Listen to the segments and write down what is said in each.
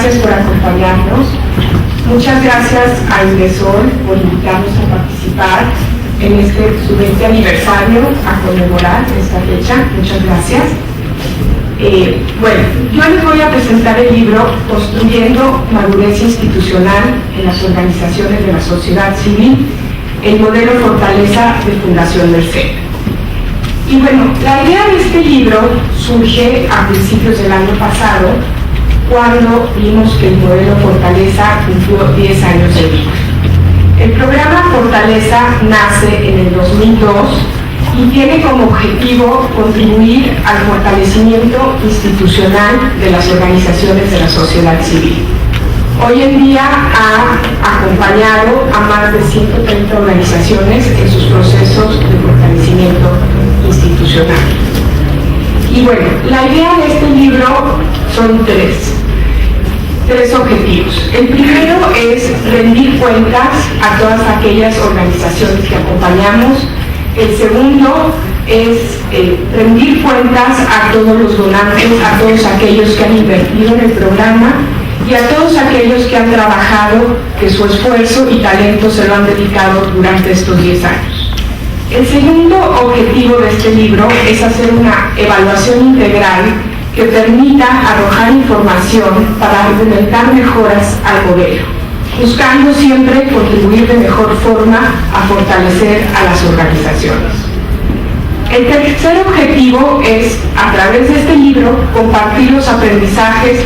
gracias por acompañarnos. Muchas gracias a Indesol por invitarnos a participar en su 20 aniversario, a conmemorar esta fecha. Muchas gracias. Bueno, yo les voy a presentar el libro Construyendo Madurez Institucional en las Organizaciones de la Sociedad Civil, el modelo Fortaleza de Fundación Merced. Y bueno, la idea de este libro surge a principios del año pasado, cuando vimos que el modelo Fortaleza cumplió 10 años de vida. El programa Fortaleza nace en el 2002 y tiene como objetivo contribuir al fortalecimiento institucional de las organizaciones de la sociedad civil. Hoy en día ha acompañado a más de 130 organizaciones en sus procesos de fortalecimiento institucional. Y bueno, la idea de este libro son tres objetivos. El primero es rendir cuentas a todas aquellas organizaciones que acompañamos. El segundo es rendir cuentas a todos los donantes, a todos aquellos que han invertido en el programa y a todos aquellos que han trabajado, que su esfuerzo y talento se lo han dedicado durante estos 10 años. El segundo objetivo de este libro es hacer una evaluación integral que permita arrojar información para implementar mejoras al modelo, buscando siempre contribuir de mejor forma a fortalecer a las organizaciones. El tercer objetivo es, a través de este libro, compartir los aprendizajes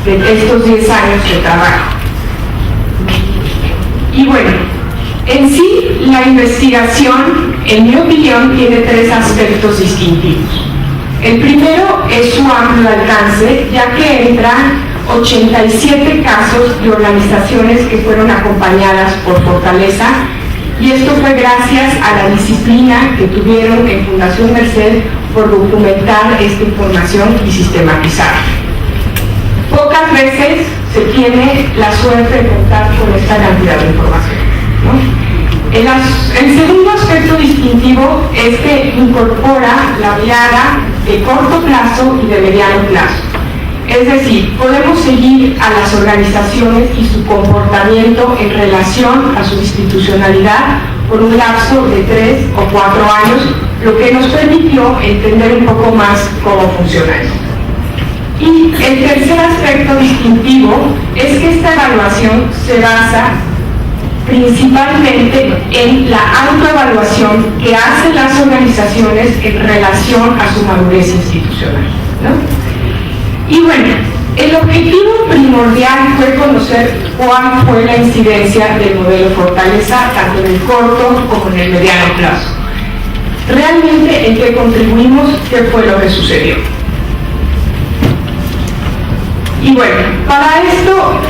de estos 10 años de trabajo. Y bueno, en sí, la investigación, en mi opinión, tiene 3 aspectos distintivos. El primero es su amplio alcance, ya que entran 87 casos de organizaciones que fueron acompañadas por Fortaleza, y esto fue gracias a la disciplina que tuvieron en Fundación Merced por documentar esta información y sistematizarla. Pocas veces se tiene la suerte de contar con esta cantidad de información, ¿no? El segundo aspecto distintivo es que incorpora la mirada de corto plazo y de mediano plazo. Es decir, podemos seguir a las organizaciones y su comportamiento en relación a su institucionalidad por un lapso de 3 o 4 años, lo que nos permitió entender un poco más cómo funciona esto. Y el tercer aspecto distintivo es que esta evaluación se basa principalmente en la autoevaluación que hacen las organizaciones en relación a su madurez institucional, ¿no? Y bueno, el objetivo primordial fue conocer cuál fue la incidencia del modelo Fortaleza, tanto en el corto como en el mediano plazo. Realmente, ¿en qué contribuimos? ¿Qué fue lo que sucedió? Y bueno, para esto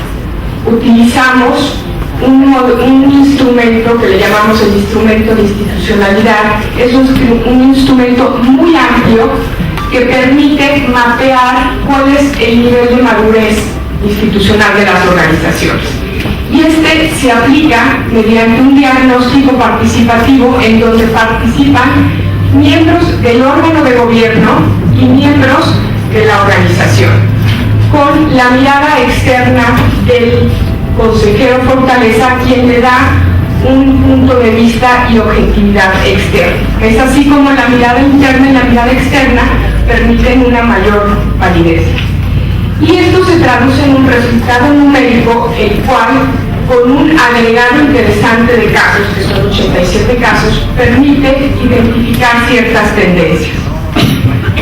utilizamos un instrumento que le llamamos el instrumento de institucionalidad. Es un instrumento muy amplio que permite mapear cuál es el nivel de madurez institucional de las organizaciones. Y este se aplica mediante un diagnóstico participativo en donde participan miembros del órgano de gobierno y miembros de la organización, con la mirada externa del consejero Fortaleza, quien le da un punto de vista y objetividad externa. Es así como la mirada interna y la mirada externa permiten una mayor validez. Y esto se traduce en un resultado numérico, el cual, con un agregado interesante de casos, que son 87 casos, permite identificar ciertas tendencias.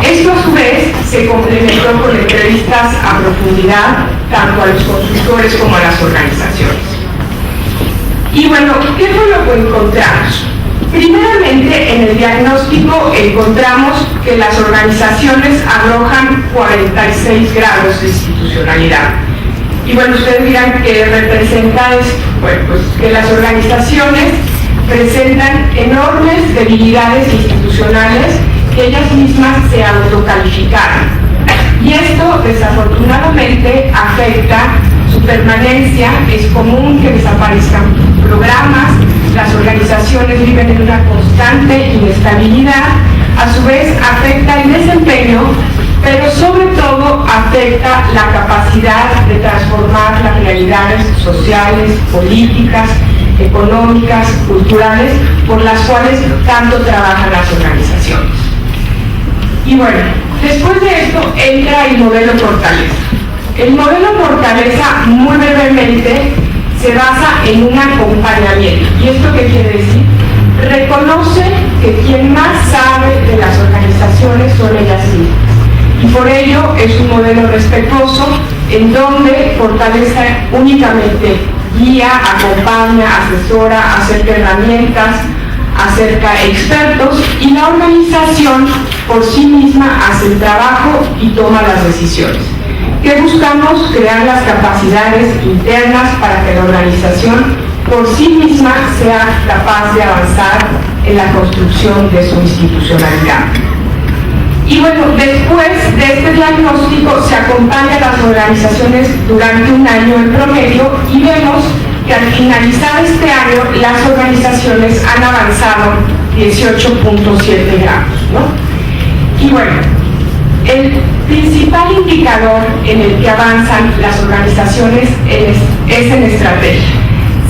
Esto a su vez se complementó con entrevistas a profundidad tanto a los consultores como a las organizaciones. Y bueno, ¿qué fue lo que encontramos? Primeramente, en el diagnóstico encontramos que las organizaciones arrojan 46 grados de institucionalidad. Y bueno, ustedes dirán que representa esto. Bueno, pues que las organizaciones presentan enormes debilidades institucionales que ellas mismas se autocalificaron. Y esto desafortunadamente afecta su permanencia. Es común que desaparezcan programas, las organizaciones viven en una constante inestabilidad, a su vez afecta el desempeño, pero sobre todo afecta la capacidad de transformar transformar las realidades sociales, políticas, económicas, culturales, por las cuales tanto trabajan las organizaciones. Y bueno, después de esto entra el modelo Fortaleza. El modelo Fortaleza, muy brevemente, se basa en un acompañamiento. ¿Y esto qué quiere decir? Reconoce que quien más sabe de las organizaciones son ellas mismas. Y por ello es un modelo respetuoso en donde Fortaleza únicamente guía, acompaña, asesora, acerca herramientas, acerca expertos, y la organización por sí misma hace el trabajo y toma las decisiones. ¿Qué buscamos? Crear las capacidades internas para que la organización por sí misma sea capaz de avanzar en la construcción de su institucionalidad. Y bueno, después de este diagnóstico se acompaña a las organizaciones durante un año en promedio y vemos que al finalizar este año las organizaciones han avanzado 18.7 gramos, ¿no? Y bueno, el principal indicador en el que avanzan las organizaciones es en estrategia.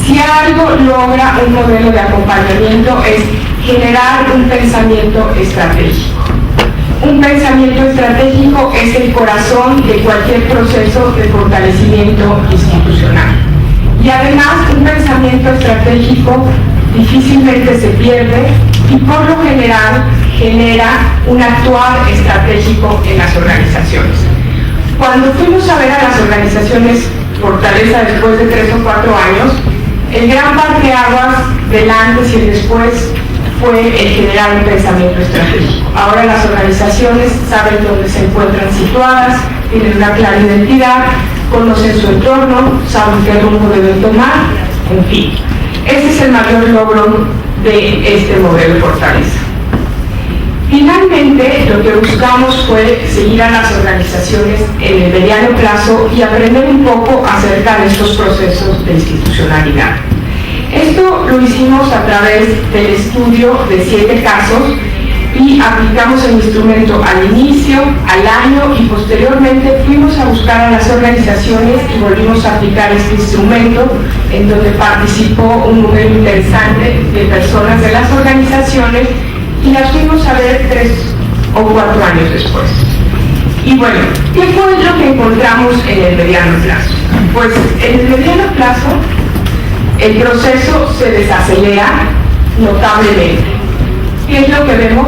Si algo logra un modelo de acompañamiento es generar un pensamiento estratégico. Un pensamiento estratégico es el corazón de cualquier proceso de fortalecimiento institucional. Y además, un pensamiento estratégico difícilmente se pierde y por lo general genera un actuar estratégico en las organizaciones. Cuando fuimos a ver a las organizaciones Fortaleza después de 3 o 4 años, el gran parteaguas del antes y el después fue el generar un pensamiento estratégico. Ahora las organizaciones saben dónde se encuentran situadas, tienen una clara identidad, conocen su entorno, saben qué rumbo deben tomar, en fin. Ese es el mayor logro de este modelo Fortaleza. Finalmente, lo que buscamos fue seguir a las organizaciones en el mediano plazo y aprender un poco acerca de estos procesos de institucionalidad. Esto lo hicimos a través del estudio de 7 casos y aplicamos el instrumento al inicio, al año y posteriormente fuimos a buscar a las organizaciones y volvimos a aplicar este instrumento en donde participó un número interesante de personas de las organizaciones y las fuimos a ver 3 o 4 años después. Y bueno, ¿qué fue lo que encontramos en el mediano plazo? Pues en el mediano plazo el proceso se desacelera notablemente. ¿Qué es lo que vemos?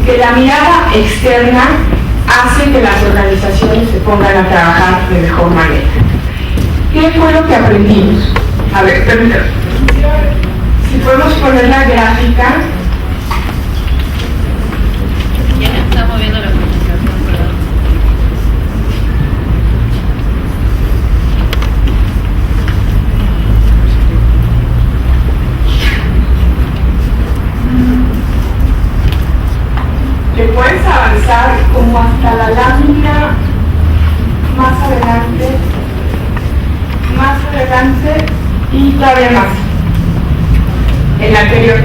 Que la mirada externa hace que las organizaciones se pongan a trabajar de mejor manera. ¿Qué fue lo que aprendimos? A ver, permítanme. Si podemos poner la gráfica. Ya está moviendo la presentación, perdón. Que puedes avanzar como hasta la lámina más adelante y todavía más. El anterior.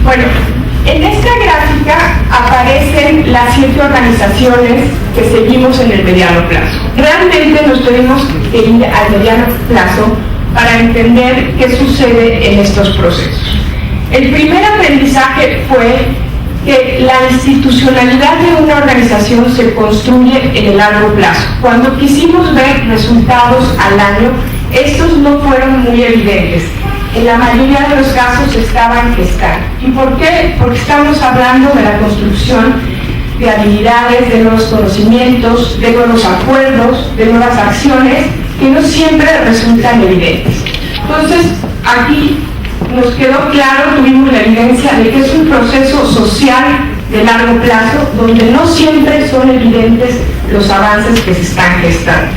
Bueno, en esta gráfica aparecen las 7 organizaciones que seguimos en el mediano plazo. Realmente nos tenemos que ir al mediano plazo para entender qué sucede en estos procesos. El primer aprendizaje fue que la institucionalidad de una organización se construye en el largo plazo. Cuando quisimos ver resultados al año, estos no fueron muy evidentes. En la mayoría de los casos estaban que están. ¿Y por qué? Porque estamos hablando de la construcción de habilidades, de nuevos conocimientos, de nuevos acuerdos, de nuevas acciones que no siempre resultan evidentes. Entonces, aquí nos quedó claro, tuvimos la evidencia de que es un proceso social de largo plazo donde no siempre son evidentes los avances que se están gestando.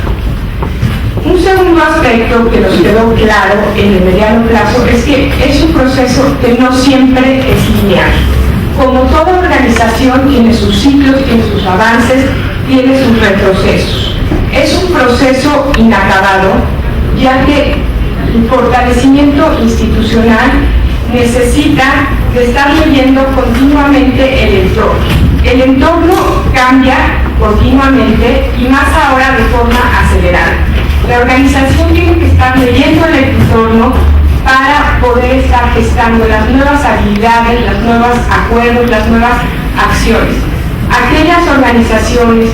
Un segundo aspecto que nos quedó claro en el mediano plazo es que es un proceso que no siempre es lineal. Como toda organización tiene sus ciclos, tiene sus avances, tiene sus retrocesos. Es un proceso inacabado, ya que el fortalecimiento institucional necesita de estar leyendo continuamente el entorno. El entorno cambia continuamente y más ahora de forma acelerada. La organización tiene que estar leyendo el entorno para poder estar gestando las nuevas habilidades, los nuevos acuerdos, las nuevas acciones. Aquellas organizaciones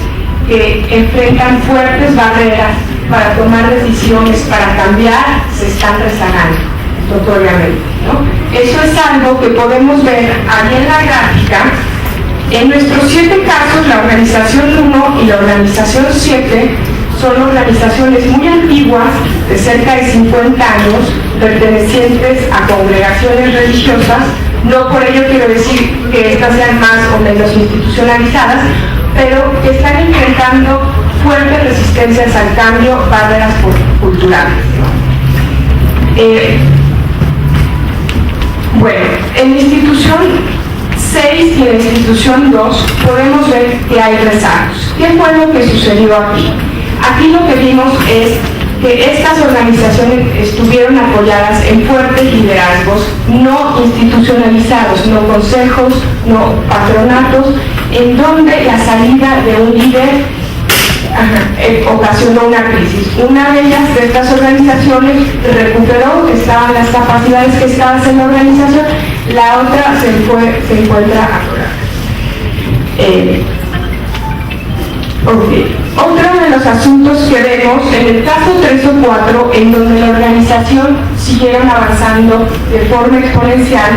que enfrentan fuertes barreras para tomar decisiones, para cambiar, se están rezagando notoriamente, ¿no? Eso es algo que podemos ver ahí en la gráfica. En nuestros 7 casos, la organización 1 y la organización 7 son organizaciones muy antiguas, de cerca de 50 años, pertenecientes a congregaciones religiosas. No por ello quiero decir que estas sean más o menos institucionalizadas, pero que están enfrentando fuertes resistencias al cambio, barreras culturales. Bueno, en la institución 6 y en la institución 2 podemos ver que hay rezagos. ¿Qué fue lo que sucedió aquí? Aquí lo que vimos es que estas organizaciones estuvieron apoyadas en fuertes liderazgos no institucionalizados, no consejos, no patronatos, en donde la salida de un líder ocasionó una crisis. Una de ellas, de estas organizaciones, recuperó, estaban las capacidades que estaban en la organización, la otra se encuentra atorada. Otro de los asuntos que vemos en el caso 3 o 4, en donde la organización siguieron avanzando de forma exponencial,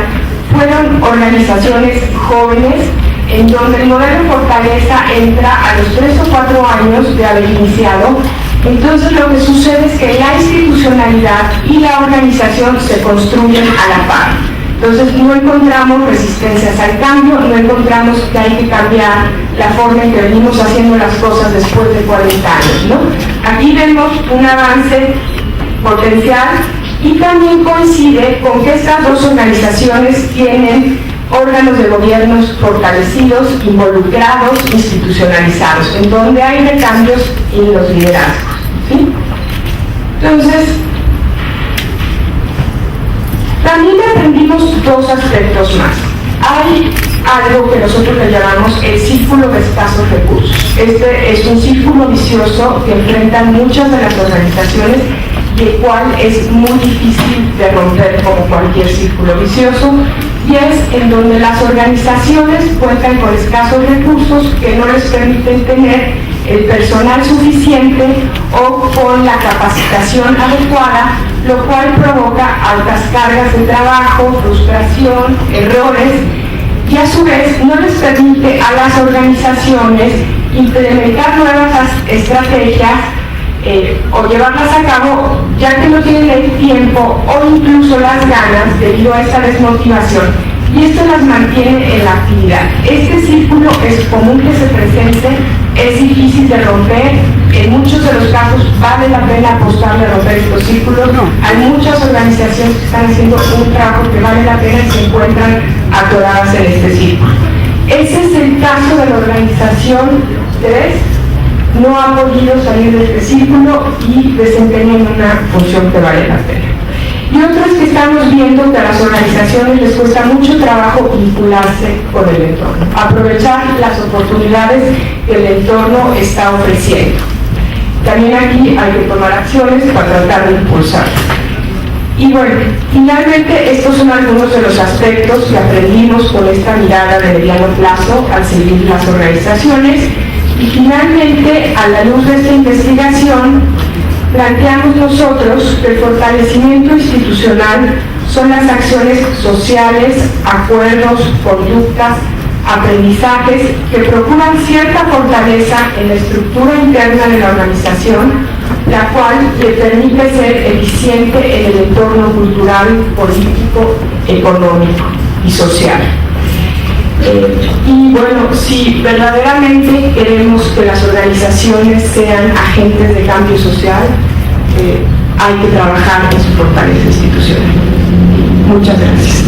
fueron organizaciones jóvenes, en donde el modelo Fortaleza entra a los 3 o 4 años de haber iniciado. Entonces lo que sucede es que la institucionalidad y la organización se construyen a la par. Entonces no encontramos resistencias al cambio, no encontramos que hay que cambiar la forma en que venimos haciendo las cosas después de 40 años, ¿no? Aquí vemos un avance potencial y también coincide con que estas dos organizaciones tienen órganos de gobiernos fortalecidos, involucrados, institucionalizados, en donde hay recambios en los liderazgos, ¿sí? Entonces, también aprendimos 2 aspectos más. Hay algo que nosotros le llamamos el círculo de escasos recursos. Este es un círculo vicioso que enfrentan muchas de las organizaciones y el cual es muy difícil de romper como cualquier círculo vicioso, y es en donde las organizaciones cuentan con escasos recursos que no les permiten tener el personal suficiente o con la capacitación adecuada, lo cual provoca altas cargas de trabajo, frustración, errores, y a su vez no les permite a las organizaciones implementar nuevas estrategias o llevarlas a cabo, ya que no tienen el tiempo o incluso las ganas debido a esta desmotivación, y esto las mantiene en la actividad. Este círculo es común que se presente, es difícil de romper, en muchos de los casos vale la pena apostarle a romper estos círculos. Hay muchas organizaciones que están haciendo un trabajo que vale la pena y se encuentran atoradas en este círculo. Ese es el caso de la organización 3, no ha podido salir de este círculo y desempeñan una función que vale la pena. Y otro es que estamos viendo que a las organizaciones les cuesta mucho trabajo vincularse con el entorno, aprovechar las oportunidades que el entorno está ofreciendo. También aquí hay que tomar acciones para tratar de impulsar. Y bueno, finalmente estos son algunos de los aspectos que aprendimos con esta mirada de mediano plazo al seguir las organizaciones. Y finalmente, a la luz de esta investigación, planteamos nosotros que el fortalecimiento institucional son las acciones sociales, acuerdos, conductas, aprendizajes que procuran cierta fortaleza en la estructura interna de la organización, la cual le permite ser eficiente en el entorno cultural, político, económico y social. Y bueno, si verdaderamente queremos que las organizaciones sean agentes de cambio social, hay que trabajar en su fortaleza institucional. Muchas gracias.